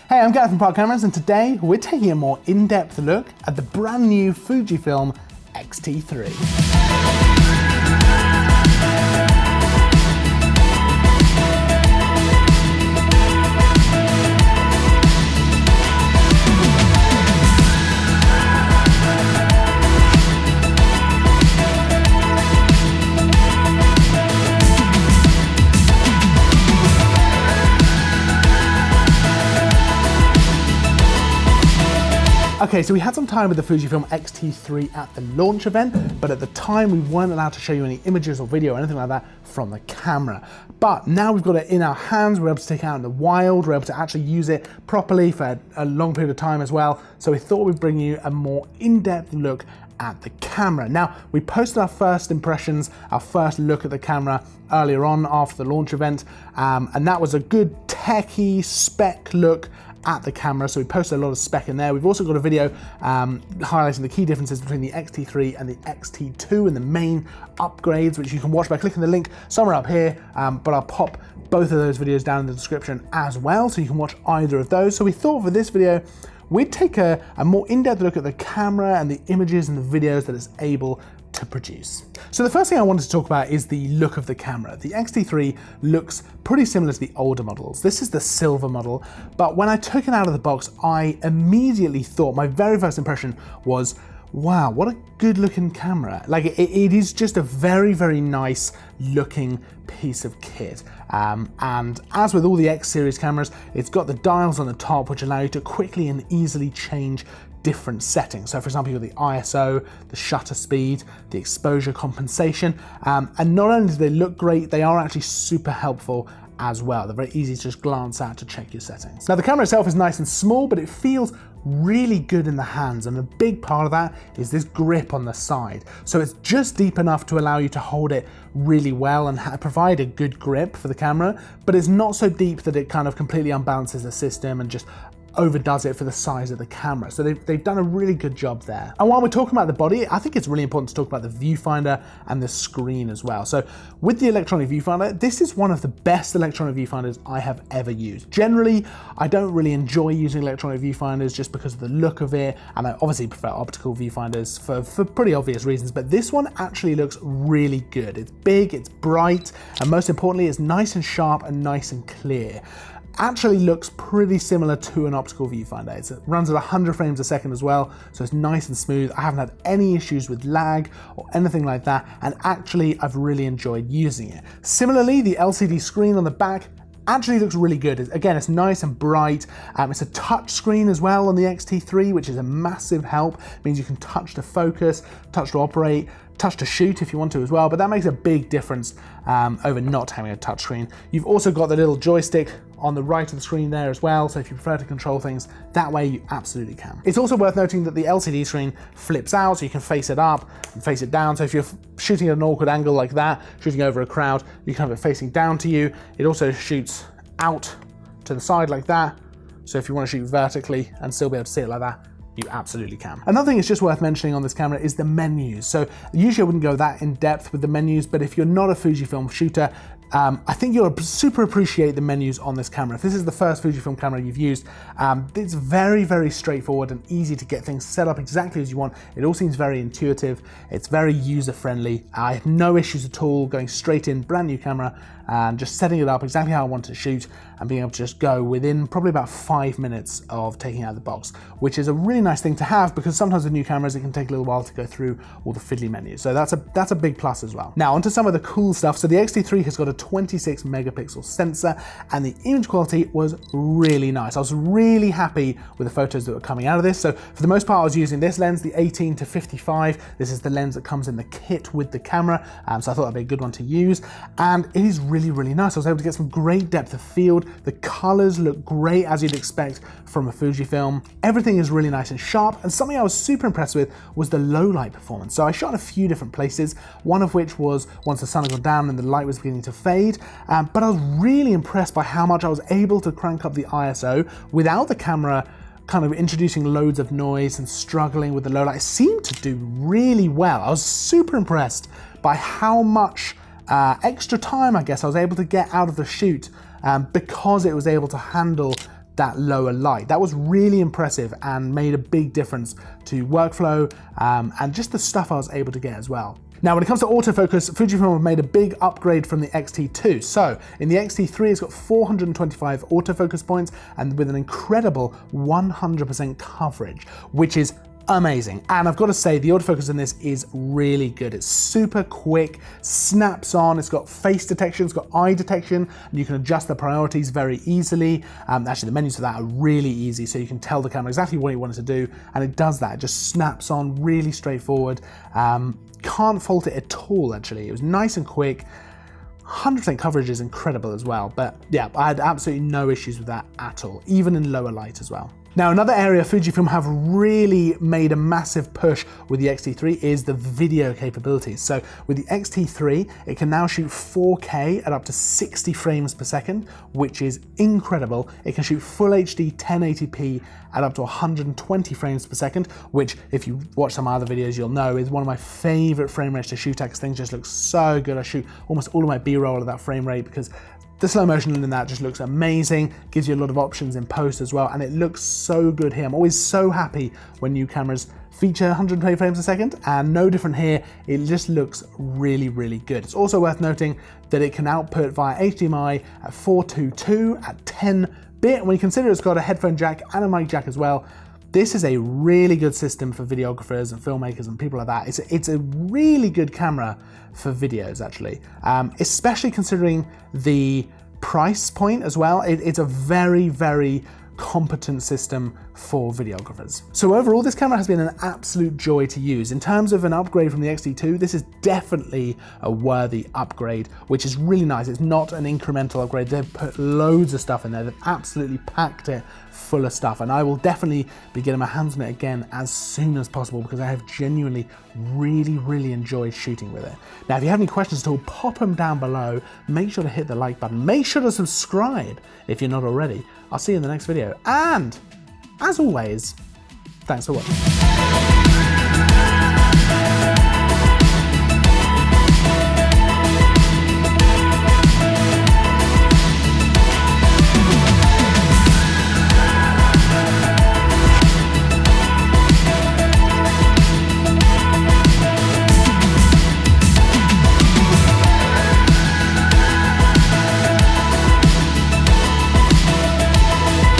Hey, I'm Gareth from Park Cameras, and today we're taking a more in-depth look at the brand new Fujifilm X-T3. Okay, so we had some time with the Fujifilm X-T3 at the launch event, but at the time we weren't allowed to show you any images or video or anything like that from the camera. But now we've got it in our hands, we're able to take it out in the wild, we're able to actually use it properly for a long period of time as well. So we thought we'd bring you a more in-depth look at the camera. Now, we posted our first impressions, our first look at the camera earlier on after the launch event, and that was a good techie spec look at the camera, so we posted a lot of spec in there. We've also got a video highlighting the key differences between the X-T3 and the X-T2 and the main upgrades, which you can watch by clicking the link somewhere up here, but I'll pop both of those videos down in the description as well, so you can watch either of those. So we thought for this video, we'd take a more in-depth look at the camera and the images and the videos that it's able to produce. So the first thing I wanted to talk about is the look of the camera. The X-T3 looks pretty similar to the older models. This is the silver model, but when I took it out of the box, I immediately thought, my very first impression was, wow, what a good looking camera. Like it is just a very, very nice looking piece of kit. And as with all the X series cameras, it's got the dials on the top which allow you to quickly and easily change different settings. So for example, you've got the ISO, the shutter speed, the exposure compensation, and not only do they look great, they are actually super helpful as well. They're very easy to just glance at to check your settings. Now the camera itself is nice and small, but it feels really good in the hands, and a big part of that is this grip on the side. So it's just deep enough to allow you to hold it really well and provide a good grip for the camera, but it's not so deep that it kind of completely unbalances the system and just overdoes it for the size of the camera. So they've done a really good job there. And while we're talking about the body, I think it's really important to talk about the viewfinder and the screen as well. So with the electronic viewfinder, this is one of the best electronic viewfinders I have ever used. Generally, I don't really enjoy using electronic viewfinders just because of the look of it, and I obviously prefer optical viewfinders for pretty obvious reasons, but this one actually looks really good. It's big, it's bright, and most importantly, it's nice and sharp and nice and clear. Actually looks pretty similar to an optical viewfinder. It runs at 100 frames a second as well, so it's nice and smooth. I haven't had any issues with lag or anything like that, and actually I've really enjoyed using it. Similarly, the LCD screen on the back actually looks really good. Again, it's nice and bright. It's a touch screen as well on the X-T3, which is a massive help. It means you can touch to focus, touch to operate, touch to shoot if you want to as well, but that makes a big difference over not having a touch screen. You've also got the little joystick on the right of the screen there as well, so if you prefer to control things that way, you absolutely can. It's also worth noting that the LCD screen flips out, so you can face it up and face it down. So if you're shooting at an awkward angle like that, shooting over a crowd, you can have it facing down to you. It also shoots out to the side like that, so if you want to shoot vertically and still be able to see it like that, you absolutely can. Another thing that's just worth mentioning on this camera is the menus. So usually I wouldn't go that in depth with the menus, but if you're not a Fujifilm shooter, I think you'll super appreciate the menus on this camera. If this is the first Fujifilm camera you've used, it's very, very straightforward and easy to get things set up exactly as you want. It all seems very intuitive. It's very user-friendly. I have no issues at all going straight in, brand new camera, and just setting it up exactly how I want to shoot and being able to just go within probably about 5 minutes of taking it out of the box, which is a really nice thing to have because sometimes with new cameras, it can take a little while to go through all the fiddly menus. So that's a big plus as well. Now onto some of the cool stuff. So the X-T3 has got a 26 megapixel sensor and the image quality was really nice. I was really happy with the photos that were coming out of this. So for the most part, I was using this lens, the 18 to 55. This is the lens that comes in the kit with the camera. So I thought that'd be a good one to use. And it is really, really nice. I was able to get some great depth of field. The colors look great as you'd expect from a Fujifilm. Everything is really nice and sharp. And something I was super impressed with was the low light performance. So I shot in a few different places, one of which was once the sun had gone down and the light was beginning to fade. But I was really impressed by how much I was able to crank up the ISO without the camera kind of introducing loads of noise and struggling with the low light. It seemed to do really well. I was super impressed by how much extra time, I guess, I was able to get out of the shoot because it was able to handle that lower light. That was really impressive and made a big difference to workflow and just the stuff I was able to get as well. Now, when it comes to autofocus, Fujifilm have made a big upgrade from the X-T2. So in the X-T3, it's got 425 autofocus points and with an incredible 100% coverage, which is amazing. And I've got to say, the autofocus in this is really good. It's super quick, snaps on, it's got face detection, it's got eye detection, and you can adjust the priorities very easily. Actually, the menus for that are really easy, so you can tell the camera exactly what you want it to do, and it does that. It just snaps on, really straightforward. Can't fault it at all, actually. It was nice and quick. 100% coverage is incredible as well, but yeah, I had absolutely no issues with that at all, even in lower light as well. Now, another area Fujifilm have really made a massive push with the X-T3 is the video capabilities. So with the X-T3, it can now shoot 4K at up to 60 frames per second, which is incredible. It can shoot full HD 1080p at up to 120 frames per second, which if you watch some other videos, you'll know is one of my favorite frame rates to shoot at, because things just look so good. I shoot almost all of my B-roll at that frame rate because the slow motion in that just looks amazing, gives you a lot of options in post as well, and it looks so good here. I'm always so happy when new cameras feature 120 frames a second, and no different here. It just looks really, really good. It's also worth noting that it can output via HDMI at 422 at 10-bit. When you consider it's got a headphone jack and a mic jack as well, this is a really good system for videographers and filmmakers and people like that. It's a really good camera for videos, actually, especially considering the price point as well. It's a very, very competent system for videographers. So overall, this camera has been an absolute joy to use. In terms of an upgrade from the X-T2, this is definitely a worthy upgrade, which is really nice. It's not an incremental upgrade. They've put loads of stuff in there. They've absolutely packed it full of stuff, and I will definitely be getting my hands on it again as soon as possible because I have genuinely really, really enjoyed shooting with it. Now, if you have any questions at all, pop them down below. Make sure to hit the like button. Make sure to subscribe if you're not already. I'll see you in the next video. And as always, thanks for watching.